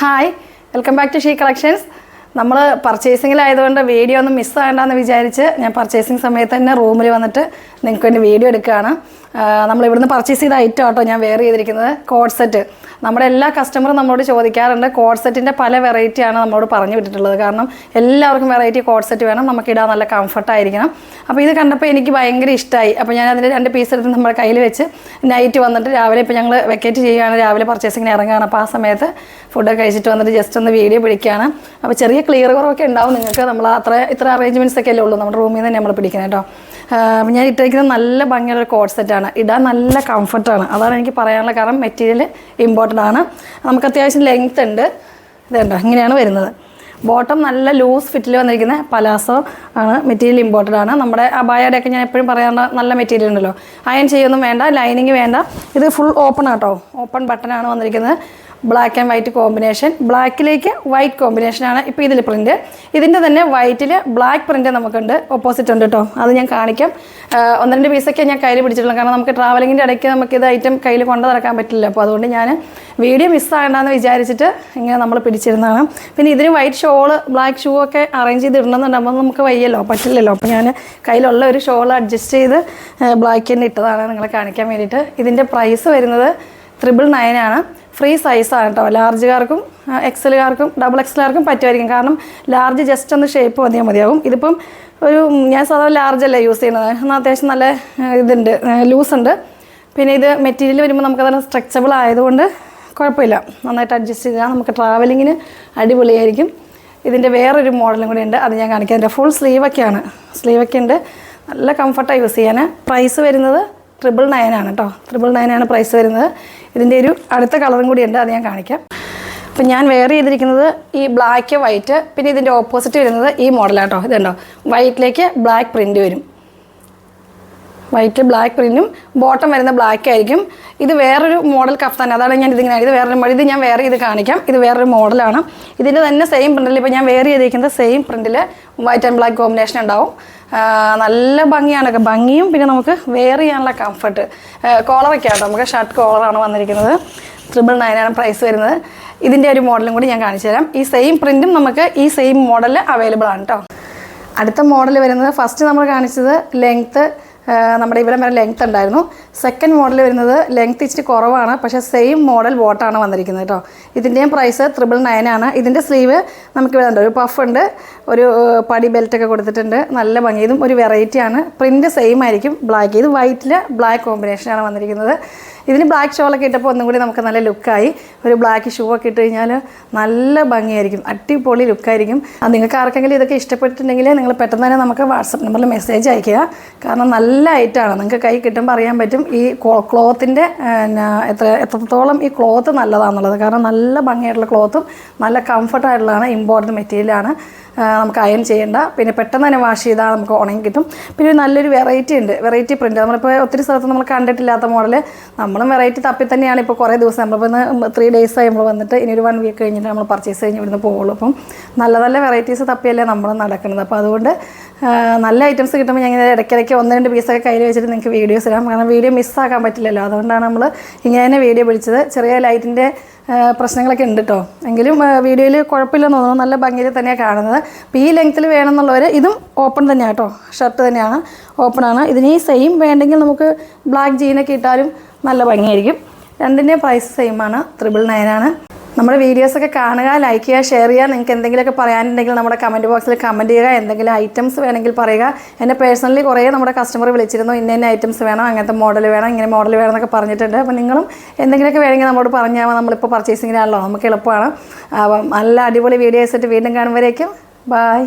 Hi welcome back to she collections. നമ്മൾ പർച്ചേസിങ്ങിലായതുകൊണ്ട് video ഒന്നും മിസ്സാകണ്ടെന്ന് വിചാരിച്ച് ഞാൻ പർച്ചേസിങ് സമയത്ത് തന്നെ റൂമിൽ വന്നിട്ട് നിങ്ങൾക്ക് വേണ്ടി വീഡിയോ എടുക്കുകയാണ്. നമ്മളിവിടുന്ന് പർച്ചേസ് ചെയ്ത ഐറ്റം ആട്ടോ ഞാൻ വെയർ ചെയ്തിരിക്കുന്നത്. കോഡ് സെറ്റ് നമ്മുടെ എല്ലാ കസ്റ്റമറും നമ്മളോട് ചോദിക്കാറുണ്ട്. കോഡ് സെറ്റിൻ്റെ പല വെറൈറ്റിയാണ് നമ്മളോട് പറഞ്ഞു വിട്ടിട്ടുള്ളത്. കാരണം എല്ലാവർക്കും വെറൈറ്റി കോഡ് സെറ്റ് വേണം, നമുക്കിടാൻ നല്ല കംഫർട്ടായിരിക്കണം. അപ്പോൾ ഇത് കണ്ടപ്പോൾ എനിക്ക് ഭയങ്കര ഇഷ്ടമായി. അപ്പോൾ ഞാൻ അതിൻ്റെ 2 പീസ് എടുത്ത് നമ്മുടെ കയ്യിൽ വെച്ച് നൈറ്റ് വന്നിട്ട് രാവിലെ ഇപ്പോൾ ഞങ്ങൾ വെക്കേറ്റ് ചെയ്യുകയാണ്, രാവിലെ പർച്ചേസിങ്ങിന് ഇറങ്ങുകയാണ്. അപ്പോൾ ആ സമയത്ത് ഫുഡ് കഴിച്ചിട്ട് വന്നിട്ട് ജസ്റ്റ് ഒന്ന് വീഡിയോ പിടിക്കുകയാണ്. അപ്പോൾ ചെറിയ ക്ലിയർ കുറവൊക്കെ ഉണ്ടാവും നിങ്ങൾക്ക്. നമ്മൾ ഇത്ര അറേഞ്ച്മെൻറ്റ്സ് ഒക്കെ അല്ലേ ഉള്ളൂ, നമ്മുടെ റൂമിൽ നിന്ന് തന്നെ നമ്മൾ പിടിക്കുന്നത് കേട്ടോ. ഞാൻ ഇട്ടിരിക്കുന്നത് നല്ല ഭംഗിയുള്ള കോഡ് സെറ്റാണ്, ഇടാൻ നല്ല കംഫർട്ടാണ്. അതാണ് എനിക്ക് പറയാനുള്ള കാരണം. മെറ്റീരിയൽ ഇമ്പോർട്ടൻ്റ് ആണ്. നമുക്ക് അത്യാവശ്യം ലെങ്ത് ഉണ്ട്. ഇതുണ്ട്, ഇങ്ങനെയാണ് വരുന്നത്. ബോട്ടം നല്ല ലൂസ് ഫിറ്റിൽ വന്നിരിക്കുന്ന പലാസോ ആണ്. മെറ്റീരിയൽ ഇമ്പോർട്ടൻ്റ് ആണ്. നമ്മുടെ അബായയുടെയൊക്കെ ഞാൻ എപ്പോഴും പറയാറുള്ള നല്ല മെറ്റീരിയൽ ഉണ്ടല്ലോ, അയൺ ചെയ്യൊന്നും വേണ്ട, ലൈനിങ് വേണ്ട. ഇത് ഫുൾ ഓപ്പൺ ആട്ടോ, ഓപ്പൺ ബട്ടനാണ് വന്നിരിക്കുന്നത്. ബ്ലാക്ക് ആൻഡ് വൈറ്റ് കോമ്പിനേഷൻ, ബ്ലാക്കിലേക്ക് വൈറ്റ് കോമ്പിനേഷനാണ് ഇപ്പോൾ ഇതിൽ പ്രിൻറ്റ്. ഇതിൻ്റെ തന്നെ വൈറ്റിൽ ബ്ലാക്ക് പ്രിൻറ്റ് നമുക്കുണ്ട്, ഓപ്പോസിറ്റ് ഉണ്ട് കേട്ടോ. അത് ഞാൻ കാണിക്കാം. 1-2 പീസൊക്കെ ഞാൻ കയ്യിൽ പിടിച്ചിട്ടുള്ളൂ. കാരണം നമുക്ക് ട്രാവലിങ്ങിൻ്റെ ഇടയ്ക്ക് നമുക്കിത് ഐറ്റം കയ്യിൽ കൊണ്ടു നടക്കാൻ പറ്റില്ല. അപ്പോൾ അതുകൊണ്ട് ഞാൻ വീഡിയോ മിസ്സാകണ്ടെന്ന് വിചാരിച്ചിട്ട് ഇങ്ങനെ നമ്മൾ പിടിച്ചിരുന്നതാണ്. പിന്നെ ഇതിന് വൈറ്റ് ഷോള് ബ്ലാക്ക് ഷൂ ഒക്കെ അറേഞ്ച് ചെയ്ത് ഇടണമെന്നുണ്ടാകുമ്പോൾ നമുക്ക് വയ്യല്ലോ, പറ്റില്ലല്ലോ. അപ്പോൾ ഞാൻ കയ്യിലുള്ള ഒരു ഷോൾ അഡ്ജസ്റ്റ് ചെയ്ത് ബ്ലാക്ക് തന്നെ ഇട്ടതാണ് നിങ്ങളെ കാണിക്കാൻ വേണ്ടിയിട്ട്. ഇതിൻ്റെ പ്രൈസ് വരുന്നത് 999 ആണ്. ഫ്രീ സൈസാണ് കേട്ടോ. ലാർജുകാർക്കും എക്സലുകാർക്കും ഡബിൾ എക്സലുകാർക്കും പറ്റുമായിരിക്കും. കാരണം ലാർജ് ജസ്റ്റ് ഒന്ന് ഷേപ്പ് മതിയാവും. ഇതിപ്പം ഞാൻ സാധാരണ ലാർജല്ല യൂസ് ചെയ്യുന്നത്, എന്നാൽ അത്യാവശ്യം നല്ല ഇതുണ്ട്, ലൂസുണ്ട്. പിന്നെ ഇത് മെറ്റീരിയൽ വരുമ്പോൾ നമുക്കത് സ്ട്രെച്ചബിൾ ആയതുകൊണ്ട് കുഴപ്പമില്ല, നന്നായിട്ട് അഡ്ജസ്റ്റ് ചെയ്താൽ നമുക്ക് ട്രാവലിങ്ങിന് അടിപൊളിയായിരിക്കും. ഇതിൻ്റെ വേറൊരു മോഡലും കൂടി ഉണ്ട്, അത് ഞാൻ കാണിക്കാം. ഇതിൻ്റെ ഫുൾ സ്ലീവൊക്കെയാണ്, സ്ലീവൊക്കെ ഉണ്ട്, നല്ല കംഫർട്ടാണ് യൂസ് ചെയ്യാൻ. പ്രൈസ് വരുന്നത് 999 ആണ് കേട്ടോ. 999 ആണ് പ്രൈസ് വരുന്നത്. ഇതിൻ്റെ ഒരു അടുത്ത കളറും കൂടി ഉണ്ട്, അത് ഞാൻ കാണിക്കാം. അപ്പം ഞാൻ വെയർ ചെയ്തിരിക്കുന്നത് ഈ ബ്ലാക്ക് വൈറ്റ്, പിന്നെ ഇതിൻ്റെ ഓപ്പോസിറ്റ് വരുന്നത് ഈ മോഡലാട്ടോ. ഇതുണ്ടോ, വൈറ്റിലേക്ക് ബ്ലാക്ക് പ്രിൻ്റ് വരും, വൈറ്റ് ബ്ലാക്ക് പ്രിൻറ്റും ബോട്ടം വരുന്ന ബ്ലാക്ക് ആയിരിക്കും. ഇത് വേറൊരു മോഡൽ കഫ്താൻ, അതാണ് ഞാൻ ഇതിങ്ങനെ, ഇത് വേറൊരു മോഡൽ, ഇത് ഞാൻ വെയർ ചെയ്ത് കാണിക്കാം. ഇത് വേറൊരു മോഡലാണ്. ഇതിൻ്റെ തന്നെ സെയിം പ്രിൻറ്റിൽ ഇപ്പോൾ ഞാൻ വെയർ ചെയ്തിരിക്കുന്നത് സെയിം പ്രിൻറ്റിൽ വൈറ്റ് ആൻഡ് ബ്ലാക്ക് കോമ്പിനേഷൻ ഉണ്ടാവും. നല്ല ഭംഗിയാണ്, ഭംഗിയും പിന്നെ നമുക്ക് വെയർ ചെയ്യാനുള്ള കംഫർട്ട്. കോളറൊക്കെ ആട്ടോ, നമുക്ക് ഷർട്ട് കോളറാണ് വന്നിരിക്കുന്നത്. 999 ആണ് പ്രൈസ് വരുന്നത്. ഇതിൻ്റെ ഒരു മോഡലും കൂടി ഞാൻ കാണിച്ചു തരാം. ഈ സെയിം പ്രിൻറ്റും നമുക്ക് ഈ സെയിം മോഡലിൽ അവൈലബിൾ ആണ് കേട്ടോ. അടുത്ത മോഡൽ വരുന്നത്, ഫസ്റ്റ് നമ്മൾ കാണിച്ചത് ലെങ്ത്ത്, നമ്മുടെ ഇവിടെ വരെ ലെങ്ത്ത് ഉണ്ടായിരുന്നു. സെക്കൻഡ് മോഡൽ വരുന്നത് ലെങ്ത്ത് ഇച്ചിരി കുറവാണ്, പക്ഷേ സെയിം മോഡൽ ബോട്ടാണ് വന്നിരിക്കുന്നത് കേട്ടോ. ഇതിൻ്റെയും പ്രൈസ് 999 ആണ്. ഇതിൻ്റെ സ്ലീവ് നമുക്ക് ഇവിടെ ഉണ്ട്, ഒരു പഫ് ഉണ്ട്, ഒരു പടി ബെൽറ്റൊക്കെ കൊടുത്തിട്ടുണ്ട്, നല്ല ഭംഗി. ഇതും ഒരു വെറൈറ്റിയാണ്. പ്രിൻറ്റ് സെയിം ആയിരിക്കും, ബ്ലാക്ക്. ഇത് വൈറ്റിൽ ബ്ലാക്ക് കോമ്പിനേഷനാണ് വന്നിരിക്കുന്നത്. ഇതിന് ബ്ലാക്ക് ഷോളൊക്കെ ഇട്ടപ്പോൾ ഒന്നും കൂടി നമുക്ക് നല്ല ലുക്കായി. ഒരു ബ്ലാക്ക് ഷൂ ഒക്കെ ഇട്ട് കഴിഞ്ഞാൽ നല്ല ഭംഗിയായിരിക്കും, അടിപൊളി ലുക്കായിരിക്കും. അത് നിങ്ങൾക്ക് ആർക്കെങ്കിലും ഇതൊക്കെ ഇഷ്ടപ്പെട്ടിട്ടുണ്ടെങ്കിൽ നിങ്ങൾ പെട്ടെന്ന് തന്നെ നമുക്ക് വാട്സപ്പ് നമ്പറിൽ മെസ്സേജ് അയയ്ക്കുക. കാരണം നല്ല ഐറ്റമാണ്, നിങ്ങൾക്ക് കൈ കിട്ടുമ്പോൾ അറിയാൻ പറ്റും ഈ ക്ലോത്തിൻ്റെ എത്രത്തോളം ഈ ക്ലോത്ത് നല്ലതാണെന്നുള്ളത്. കാരണം നല്ല ഭംഗിയായിട്ടുള്ള ക്ലോത്തും നല്ല കംഫർട്ടായിട്ടുള്ളതാണ്, ഇമ്പോർട്ടൻറ്റ് മെറ്റീരിയലാണ്. നമുക്ക് അയൺ ചെയ്യേണ്ട, പിന്നെ പെട്ടെന്ന് തന്നെ വാഷ് ചെയ്താൽ നമുക്ക് ഉണങ്ങി കിട്ടും. പിന്നെ നല്ലൊരു വെറൈറ്റി ഉണ്ട്, വെറൈറ്റി പ്രിൻറ്റ്. നമ്മളിപ്പോൾ ഒത്തിരി സ്ഥലത്ത് നമ്മൾ കണ്ടിട്ടില്ലാത്ത മോഡൽ, നമ്മളും വെറൈറ്റി തപ്പി തന്നെയാണ് ഇപ്പോൾ കുറേ ദിവസം, നമ്മളിപ്പോൾ ഇന്ന് 3 ഡേയ്സായി നമ്മൾ വന്നിട്ട്, ഇനി ഒരു 1 വീക്ക് കഴിഞ്ഞിട്ട് നമ്മൾ പർച്ചേസ് കഴിഞ്ഞ് ഇവിടുന്ന് പോകുള്ളൂ. അപ്പം നല്ല നല്ല വെറൈറ്റീസ് തപ്പിയല്ലേ നമ്മൾ നടക്കുന്നത്. അപ്പോൾ അതുകൊണ്ട് നല്ല ഐറ്റംസ് കിട്ടുമ്പോൾ ഞാൻ ഇടയ്ക്കിടയ്ക്ക് 1-2 പീസൊക്കെ കയ്യിൽ വെച്ചിട്ട് നിങ്ങൾക്ക് വീഡിയോസ് ഇടാം. കാരണം വീഡിയോ മിസ്സാക്കാൻ പറ്റില്ലല്ലോ, അതുകൊണ്ടാണ് നമ്മൾ ഇങ്ങനെ തന്നെ വീഡിയോ പിടിച്ചത്. ചെറിയ ലൈറ്റിൻ്റെ പ്രശ്നങ്ങളൊക്കെ ഉണ്ട് കേട്ടോ, എങ്കിലും വീഡിയോയിൽ കുഴപ്പമില്ലെന്ന് തോന്നുന്നു, നല്ല ഭംഗിയിൽ തന്നെയാണ് കാണുന്നത്. അപ്പോൾ ഈ ലെങ്ത്തിൽ വേണമെന്നുള്ളവർ, ഇതും ഓപ്പൺ തന്നെയാണ് കേട്ടോ, ഷർട്ട് തന്നെയാണ്, ഓപ്പണാണ്. ഇതിന് ഈ സെയിം വേണ്ടെങ്കിൽ നമുക്ക് ബ്ലാക്ക് ജീനൊക്കെ ഇട്ടാലും നല്ല ഭംഗിയായിരിക്കും. രണ്ടിൻ്റെയും പ്രൈസ് സെയിമാണ്, 999 ആണ്. നമ്മുടെ വീഡിയോസൊക്കെ കാണുക, ലൈക്ക് ചെയ്യുക, ഷെയർ ചെയ്യുക. നിങ്ങൾക്ക് എന്തെങ്കിലുമൊക്കെ പറയാനുണ്ടെങ്കിൽ നമ്മുടെ കമൻറ്റ് ബോക്സിൽ കമൻറ്റ് ചെയ്യുക. എന്തെങ്കിലും ഐറ്റംസ് വേണമെങ്കിൽ പറയുക. എന്നെ പേഴ്സണലി കുറേ നമ്മുടെ കസ്റ്റമർ വിളിച്ചിരുന്നു, ഇന്ന ഐറ്റംസ് വേണം, അങ്ങനത്തെ മോഡൽ വേണം, ഇങ്ങനെ മോഡൽ വേണം എന്നൊക്കെ പറഞ്ഞിട്ടുണ്ട്. അപ്പോൾ നിങ്ങളും എന്തെങ്കിലുമൊക്കെ വേണമെങ്കിൽ നമ്മളോട് പറഞ്ഞാൽ നമ്മളിപ്പോൾ പർച്ചേസിങ്ങിനാണല്ലോ, നമുക്ക് എളുപ്പമാണ്. അപ്പം നല്ല അടിപൊളി വീഡിയോസ് ആയിട്ട് വീണ്ടും കാണുമ്പോഴേക്കും ബൈ.